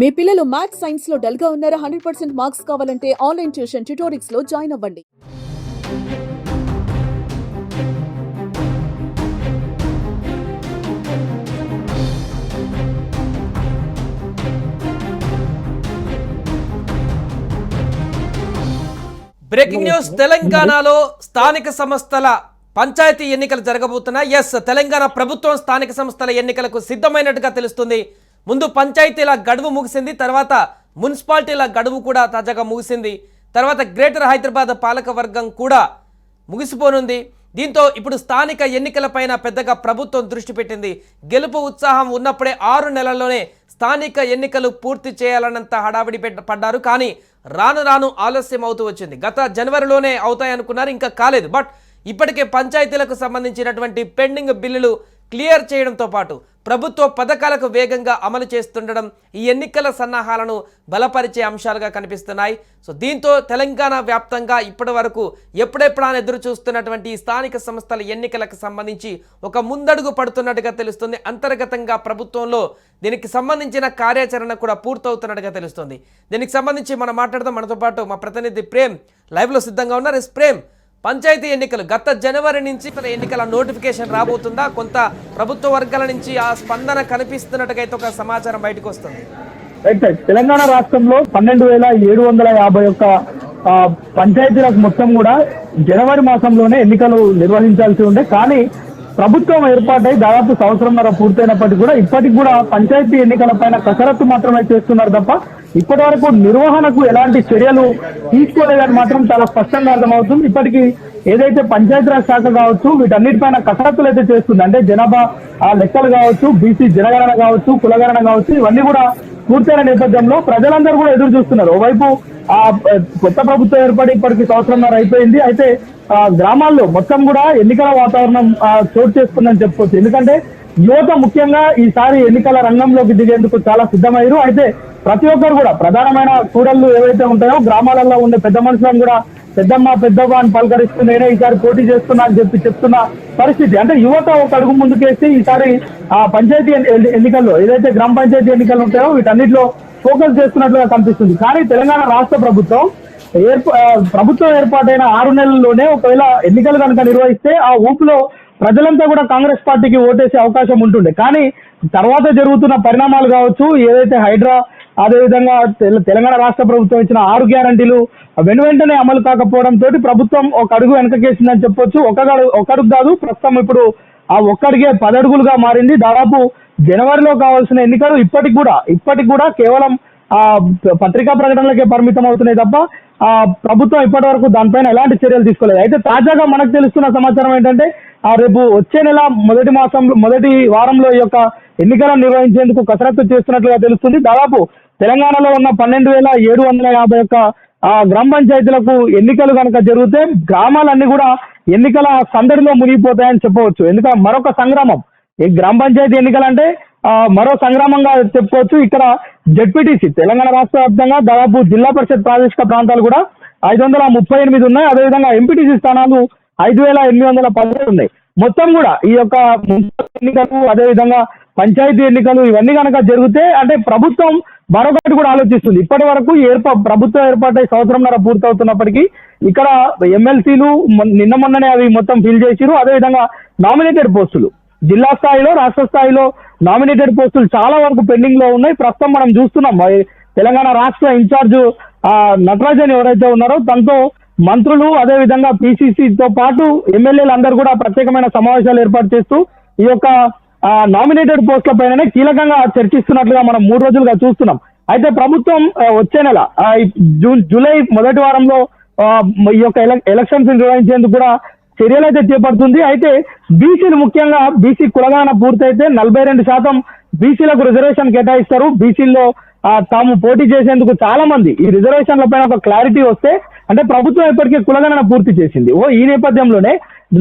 మీ పిల్లలు maths science లో dull గా ఉన్నారా? 100% మార్క్స్ కావాలంటే ఆన్లైన్ ట్యూషన్ ట్యుటోరిక్స్ లో జాయిన్ అవ్వండి. Breaking news. తెలంగాణలో స్థానిక సంస్థల పంచాయతీ ఎన్నికలు జరగబోతున్నాయి. తెలంగాణ ప్రభుత్వం స్థానిక సంస్థల ఎన్నికలకు సిద్ధమైనట్టుగా తెలుస్తుంది. ముందు పంచాయతీల గడువు ముగిసింది, తర్వాత మున్సిపాలిటీల గడువు కూడా తాజాగా ముగిసింది. తర్వాత గ్రేటర్ హైదరాబాద్ పాలక వర్గం కూడా ముగిసిపోనుంది. దీంతో ఇప్పుడు స్థానిక ఎన్నికలపైన పెద్దగా ప్రభుత్వం దృష్టి పెట్టింది. గెలుపు ఉత్సాహం ఉన్నప్పుడే 6 నెలల్లోనే స్థానిక ఎన్నికలు పూర్తి చేయాలన్నంత హడావిడి పడ్డారు. కానీ రాను రాను ఆలస్యం అవుతూ వచ్చింది. గత జనవరిలోనే అవుతాయనుకున్నారు, ఇంకా కాలేదు. బట్ ఇప్పటికే పంచాయతీలకు సంబంధించినటువంటి పెండింగ్ బిల్లులు క్లియర్ చేయడంతో పాటు ప్రభుత్వ పథకాలకు వేగంగా అమలు చేస్తుండడం ఈ ఎన్నికల సన్నాహాలను బలపరిచే అంశాలుగా కనిపిస్తున్నాయి. సో దీంతో తెలంగాణ వ్యాప్తంగా ఇప్పటి వరకు ఎప్పుడెప్పుడా ఎదురు చూస్తున్నటువంటి స్థానిక సంస్థల ఎన్నికలకు సంబంధించి ఒక ముందడుగు పడుతున్నట్టుగా తెలుస్తుంది. అంతర్గతంగా ప్రభుత్వంలో దీనికి సంబంధించిన కార్యాచరణ కూడా పూర్తవుతున్నట్టుగా తెలుస్తుంది. దీనికి సంబంధించి మనం మాట్లాడదాం. మనతో పాటు మా ప్రతినిధి ప్రేమ్ లైవ్లో సిద్ధంగా ఉన్నారు. ప్రేమ్, పంచాయతీ ఎన్నికలు గత జనవరి నుంచి ఎన్నికల నోటిఫికేషన్ రాబోతుందా? కొంత ప్రభుత్వ వర్గాల నుంచి ఆ స్పందన కనిపిస్తున్నట్టుగా అయితే ఒక సమాచారం బయటకు వస్తుంది. తెలంగాణ రాష్ట్రంలో 12,751 పంచాయతీలకు మొత్తం కూడా జనవరి మాసంలోనే ఎన్నికలు నిర్వహించాల్సి ఉండే. కానీ ప్రభుత్వం ఏర్పాటై దాదాపు సంవత్సరంన్నర పూర్తయినప్పటికీ కూడా ఇప్పటికి కూడా పంచాయతీ ఎన్నికల పైన కసరత్తు మాత్రమే చేస్తున్నారు తప్ప ఇప్పటి వరకు నిర్వహణకు ఎలాంటి చర్యలు తీసుకోలేదని మాత్రం చాలా స్పష్టంగా అర్థమవుతుంది. ఇప్పటికీ ఏదైతే పంచాయతీరాజ్ శాఖ కావచ్చు, వీటన్నిటిపైన కసరత్తులు అయితే చేస్తుంది. అంటే జనాభా లెక్కలు కావచ్చు, బీసీ జనగణన కావచ్చు, కులగణన కావచ్చు, ఇవన్నీ కూడా పూర్తయిన నేపథ్యంలో ప్రజలందరూ కూడా ఎదురు చూస్తున్నారు. ఓవైపు కొత్త ప్రభుత్వం ఏర్పడి ఇప్పటికి సంవత్సరంన్నర అయిపోయింది. అయితే గ్రామాల్లో మొత్తం కూడా ఎన్నికల వాతావరణం చోటు చేసుకుందని చెప్పుకోవచ్చు. ఎందుకంటే యువత ముఖ్యంగా ఈసారి ఎన్నికల రంగంలోకి దిగేందుకు చాలా సిద్ధమయ్యారు. అయితే ప్రతి ఒక్కరు కూడా ప్రధానమైన కూడళ్లు ఏవైతే ఉంటాయో గ్రామాలలో ఉండే పెద్ద మనుషులను కూడా పెద్దమ్మ పెద్దవ్వ అని పలకరిస్తూ నేనే ఈసారి పోటీ చేస్తున్నా అని చెప్తున్న పరిస్థితి. అంటే యువత ఒక అడుగు ముందుకేసి ఈసారి పంచాయతీ ఎన్నికల్లో ఏదైతే గ్రామ పంచాయతీ ఎన్నికలు ఉంటాయో వీటన్నిటిలో ఫోకస్ చేస్తున్నట్లుగా కనిపిస్తుంది. కానీ తెలంగాణ రాష్ట్ర ప్రభుత్వం ఏర్పాటైన 6 నెలల్లోనే ఒకవేళ ఎన్నికలు కనుక నిర్వహిస్తే ఆ ఊపులో ప్రజలంతా కూడా కాంగ్రెస్ పార్టీకి ఓటేసే అవకాశం ఉంటుండే. కానీ తర్వాత జరుగుతున్న పరిణామాలు కావచ్చు, ఏదైతే హైడ్రా, అదేవిధంగా తెలంగాణ రాష్ట్ర ప్రభుత్వం ఇచ్చిన 6 గ్యారంటీలు వెంటనే అమలు కాకపోవడంతో ప్రభుత్వం ఒక అడుగు వెనకకేసిందని చెప్పొచ్చు. ఒక అడుగు కాదు, ప్రస్తుతం ఇప్పుడు ఆ ఒక్కడిగే 10 అడుగులుగా మారింది. దాదాపు జనవరిలో కావాల్సిన ఎన్నికలు ఇప్పటికి కూడా కేవలం పత్రికా ప్రకటనలకే పరిమితం అవుతున్నాయి తప్ప ప్రభుత్వం ఇప్పటి వరకు దానిపైన ఎలాంటి చర్యలు తీసుకోలేదు. అయితే తాజాగా మనకు తెలుస్తున్న సమాచారం ఏంటంటే రేపు వచ్చే నెల మొదటి వారంలో ఈ యొక్క ఎన్నికలను నిర్వహించేందుకు కసరత్తు చేస్తున్నట్లుగా తెలుస్తుంది. దాదాపు తెలంగాణలో ఉన్న 12,751 గ్రామ పంచాయతీలకు ఎన్నికలు కనుక జరిగితే గ్రామాలన్నీ కూడా ఎన్నికల సందడిలో మునిగిపోతాయని చెప్పవచ్చు. ఎందుకంటే మరొక సంగ్రామం ఈ గ్రామ పంచాయతీ ఎన్నికలంటే మరో సంగ్రామంగా చెప్పుకోవచ్చు. ఇక్కడ జెడ్పీటీసీ తెలంగాణ రాష్ట్ర వ్యాప్తంగా దాదాపు జిల్లా పరిషత్ ప్రాదేశిక ప్రాంతాలు కూడా 538 ఉన్నాయి. అదేవిధంగా ఎంపీటీసీ స్థానాలు 5,817 ఉన్నాయి. మొత్తం కూడా ఈ యొక్క ఎన్నికలు అదేవిధంగా పంచాయతీ ఎన్నికలు ఇవన్నీ కనుక జరిగితే అంటే ప్రభుత్వం మరొకటి కూడా ఆలోచిస్తుంది. ఇప్పటి వరకు ప్రభుత్వం ఏర్పాటై సంవత్సరంన్నర పూర్తవుతున్నప్పటికీ ఇక్కడ ఎమ్మెల్సీలు మొన్ననే అవి మొత్తం ఫిల్ చేసిరు. అదేవిధంగా నామినేటెడ్ పోస్టులు జిల్లా స్థాయిలో రాష్ట్ర స్థాయిలో నామినేటెడ్ పోస్టులు చాలా వరకు పెండింగ్ లో ఉన్నాయి. ప్రస్తుతం మనం చూస్తున్నాం తెలంగాణ రాష్ట్ర ఇన్ఛార్జ్ నటరాజన్ ఎవరైతే ఉన్నారో తనతో మంత్రులు అదేవిధంగా పిసిసితో పాటు ఎమ్మెల్యేలు అందరూ కూడా ప్రత్యేకమైన సమావేశాలు ఏర్పాటు చేస్తూ ఈ యొక్క నామినేటెడ్ పోస్టుల పైననే కీలకంగా చర్చిస్తున్నట్లుగా మనం 3 రోజులుగా చూస్తున్నాం. అయితే ప్రభుత్వం వచ్చే నెల జూలై మొదటి వారంలో ఈ యొక్క ఎలక్షన్స్ నిర్వహించేందుకు కూడా చర్యలు అయితే చేపడుతుంది. అయితే బీసీలు ముఖ్యంగా బీసీ కులగణన పూర్తయితే 42% బీసీలకు రిజర్వేషన్ కేటాయిస్తారు. బీసీల్లో తాము పోటీ చేసేందుకు చాలా మంది ఈ రిజర్వేషన్ల పైన ఒక క్లారిటీ వస్తే అంటే ప్రభుత్వం ఇప్పటికే కులగణన పూర్తి చేసింది. ఈ నేపథ్యంలోనే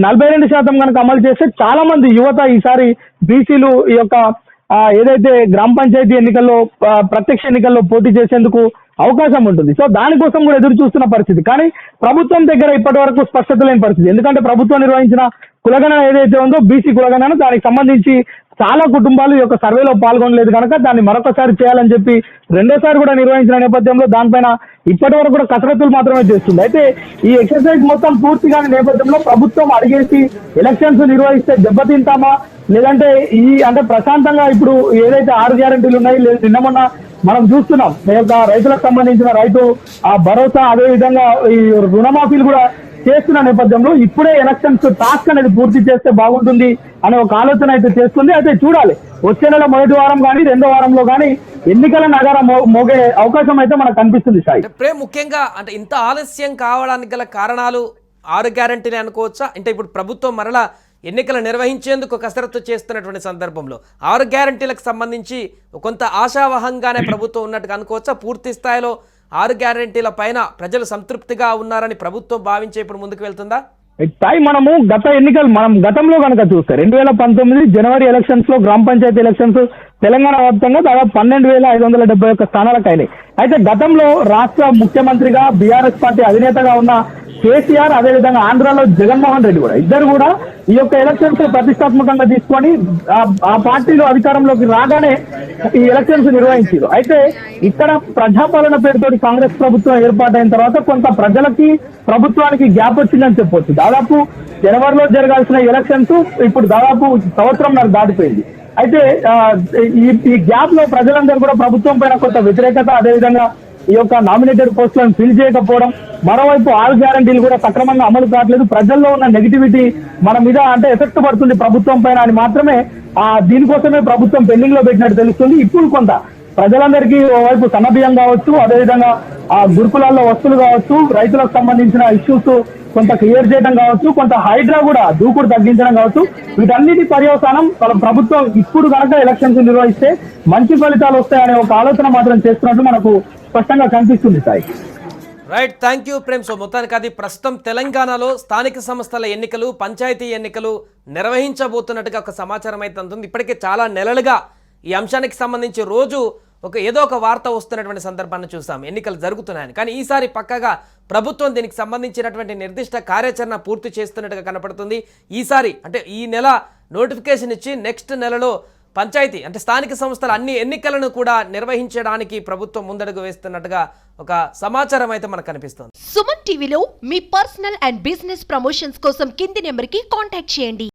42% కనుక అమలు చేస్తే చాలా మంది యువత ఈసారి బీసీలు ఈ యొక్క ఏదైతే గ్రామ పంచాయతీ ఎన్నికల్లో ప్రత్యక్ష ఎన్నికల్లో పోటీ చేసేందుకు అవకాశం ఉంటుంది. సో దానికోసం కూడా ఎదురు చూస్తున్న పరిస్థితి. కానీ ప్రభుత్వం దగ్గర ఇప్పటి వరకు స్పష్టత లేని పరిస్థితి. ఎందుకంటే ప్రభుత్వం నిర్వహించిన కులగణన ఏదైతే ఉందో బీసీ కులగణన, దానికి సంబంధించి చాలా కుటుంబాలు ఈ యొక్క సర్వేలో పాల్గొనలేదు కనుక దాన్ని మరొకసారి చేయాలని చెప్పి రెండోసారి కూడా నిర్వహించిన నేపథ్యంలో దానిపైన ఇప్పటి వరకు కూడా కసరత్తులు మాత్రమే చేస్తుంది. అయితే ఈ ఎక్సర్సైజ్ మొత్తం పూర్తి కాని నేపథ్యంలో ప్రభుత్వం అడిగేసి ఎలక్షన్స్ నిర్వహిస్తే దెబ్బతింటామా, లేదంటే అంటే ప్రశాంతంగా ఇప్పుడు ఏదైతే 6 గ్యారెంటీలు ఉన్నాయి, లేదు నిన్న మొన్న మనం చూస్తున్నాం రైతులకు సంబంధించిన రైతు భరోసా, అదే విధంగా ఈ రుణమాఫీలు కూడా చేస్తున్న నేపథ్యంలో ఇప్పుడే ఎలక్షన్స్ టాస్క్ అనేది పూర్తి చేస్తే బాగుంటుంది అనే ఒక ఆలోచన అయితే చేస్తుంది. అయితే చూడాలి, వచ్చే నెల మొదటి వారం కానీ రెండో వారంలో కానీ ఎన్నికల నగారం మోగే అవకాశం అయితే మనకు కనిపిస్తుంది. సాయి, ప్రేమ్, ముఖ్యంగా అంటే ఇంత ఆలస్యం కావడానికి గల కారణాలు 6 గ్యారెంటీలు అనుకోవచ్చా? అంటే ఇప్పుడు ప్రభుత్వం మరలా ఎన్నికలు నిర్వహించేందుకు కసరత్తు చేస్తున్నటువంటి సందర్భంలో 6 గ్యారెంటీలకు సంబంధించి కొంత ఆశావహంగానే ప్రభుత్వం ఉన్నట్టుగా అనుకోవచ్చా? పూర్తి స్థాయిలో 6 గ్యారెంటీల పైన ప్రజలు సంతృప్తిగా ఉన్నారని ప్రభుత్వం భావించే ఇప్పుడు ముందుకు వెళ్తుందా? మనము గతంలో కనుక చూస్తే 2019 జనవరి ఎలక్షన్స్ లో గ్రామ పంచాయతీ ఎలక్షన్స్ తెలంగాణ వ్యాప్తంగా దాదాపు 12,571 స్థానాలకు అయినాయి. అయితే గతంలో రాష్ట్ర ముఖ్యమంత్రిగా బీఆర్ఎస్ పార్టీ అధినేతగా ఉన్న కేసీఆర్, అదేవిధంగా ఆంధ్రాలో జగన్మోహన్ రెడ్డి కూడా ఇద్దరు కూడా ఈ యొక్క ఎలక్షన్స్ ప్రతిష్టాత్మకంగా తీసుకొని ఆ పార్టీలో అధికారంలోకి రాగానే ఈ ఎలక్షన్స్ నిర్వహించారు. అయితే ఇక్కడ ప్రజాపాలన పేరుతోటి కాంగ్రెస్ ప్రభుత్వం ఏర్పాటైన తర్వాత కొంత ప్రజలకి ప్రభుత్వానికి గ్యాప్ వచ్చిందని చెప్పొచ్చు. దాదాపు జనవరిలో జరగాల్సిన ఎలక్షన్స్ ఇప్పుడు దాదాపు సంవత్సరంన్నర దాటిపోయింది. అయితే ఈ గ్యాప్ లో ప్రజలందరూ కూడా ప్రభుత్వం పైన కొంత వ్యతిరేకత, అదేవిధంగా ఈ యొక్క నామినేటెడ్ పోస్టులను ఫిల్ చేయకపోవడం, మరోవైపు 6 గ్యారెంటీలు కూడా సక్రమంగా అమలు కావట్లేదు, ప్రజల్లో ఉన్న నెగిటివిటీ మన మీద అంటే ఎఫెక్ట్ పడుతుంది ప్రభుత్వం పైన అని మాత్రమే దీనికోసమే ప్రభుత్వం పెండింగ్ లో పెట్టినట్టు తెలుస్తుంది. ఇప్పుడు కొంత ప్రజలందరికీ ఓవైపు సన్నబియ్యం కావచ్చు, అదేవిధంగా గురుకులాల్లో వస్తువులు కావచ్చు, రైతులకు సంబంధించిన ఇష్యూస్ కొంత క్లియర్ చేయడం కావచ్చు, కొంత హైడ్రా కూడా దూకుడు తగ్గించడం కావచ్చు, వీటన్నిటి పర్యవసానం ప్రభుత్వం ఇప్పుడు కనుక ఎలక్షన్స్ నిర్వహిస్తే మంచి ఫలితాలు వస్తాయనే ఒక ఆలోచన మాత్రం చేస్తున్నట్టు మనకు స్పష్టంగా కనిపిస్తుంది. Sai, right, thank you Prem. So మొత్తానికి అది ప్రస్తుతం తెలంగాణలో స్థానిక సంస్థల ఎన్నికలు, పంచాయతీ ఎన్నికలు నిర్వహించబోతున్నట్టుగా ఒక సమాచారం అయితే ఉంటుంది. ఇప్పటికే చాలా నెలలుగా ఈ అంశానికి సంబంధించి రోజు ఏదో ఒక వార్త వస్తున్నటువంటి సందర్భాన్ని చూసాం, ఎన్నికలు జరుగుతున్నాయని. కానీ ఈసారి పక్కగా ప్రభుత్వం దీనికి సంబంధించినటువంటి నిర్దిష్ట కార్యాచరణ పూర్తి చేస్తున్నట్టుగా కనపడుతుంది. ఈసారి అంటే ఈ నెల నోటిఫికేషన్ ఇచ్చి నెక్స్ట్ నెలలో పంచాయతీ అంటే స్థానిక సంస్థల అన్ని ఎన్నికలను కూడా నిర్వహించడానికి ప్రభుత్వం ముందడుగు వేస్తున్నట్టుగా ఒక సమాచారం అయితే మనకు కనిపిస్తుంది. సుమన్ టీవీలో మీ పర్సనల్ అండ్ బిజినెస్ ప్రమోషన్స్ కోసం కింది నెంబర్కి కాంటాక్ట్ చేయండి.